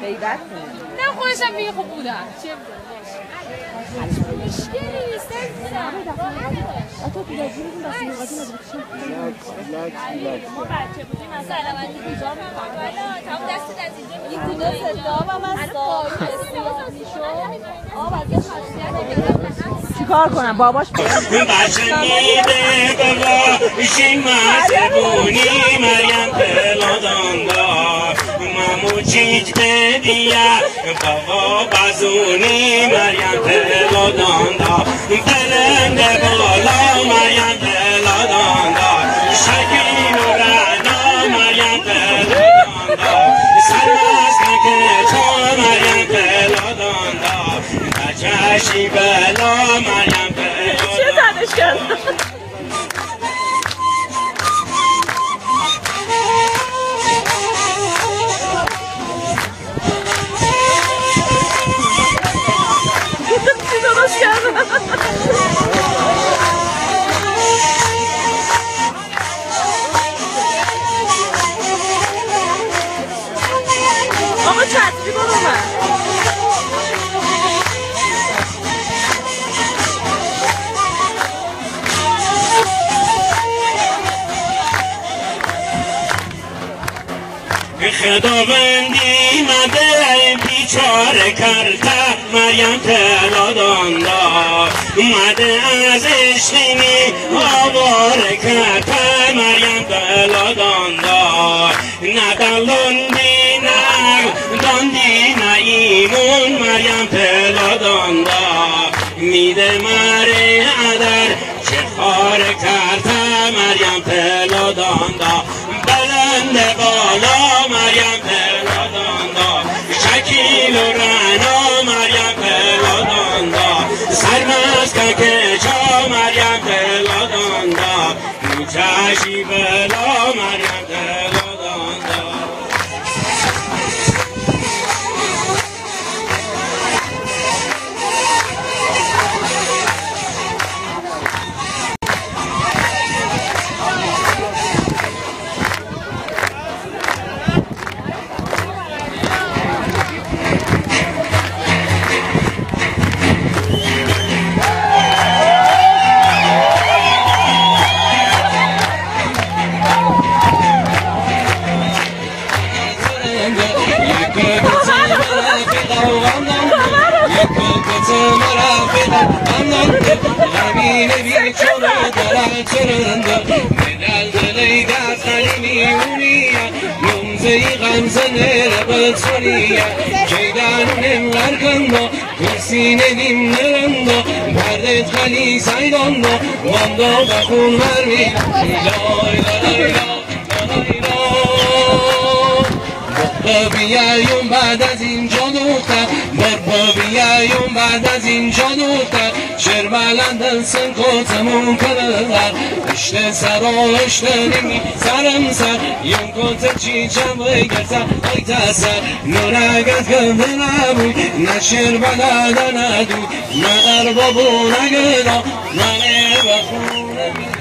غیبت نه خودشم میگه خوب بودم چه مشکلی است تو پیداجی بودیم بس مقاطی ما بچه بودیم از علامتی بیجا میکنم تمام دست از اینجا این کودو صدام هم از داری استیاد میشد آب از یه خاصیت چیکار کنم باباش بچه میده بابا شین محسبونی مریم پلاداندار مامو چیج بدیه بابا بازونی مریم پلاداندار بلند بالا مریم پلاداندار شکیل و رعنا مریم پلاداندار سرمست که تو مریم پلاداندار چشی بلا مریم پلاداندار چه زنش کردم آقا چطری برو من خداوندی مده بیچاره کرده مریم پلاداندار مده از عشقینی آواره کرده مریم پلاداندار نه دلوندی نه داندی نه ایمون مریم پلاداندار میده مره عدر چه خاره کرده مریم پلاداندار بلند بالا مریم پلاداندار شکیل و رعنا مریم پلاداندار سرمست که چا مریم پلاداندار چشی بلا مریم پلاداندار Ceylanım arkanda, kursinenim neranda, perdet khali saydanda, vanda bakunlar mi, lay lay lay lay. Baba بیایم بعد از اینجا دختر بابا بیایم بعد از اینجا دختر شعر بلندن سن کتمون کنر اشته سرا اشته نمی سرم سر یم کت چیچم بگرسر ای تسر نورگت کنده نبوی نه شعر بلندن ندوی نه اربابو نگدا نه بخونه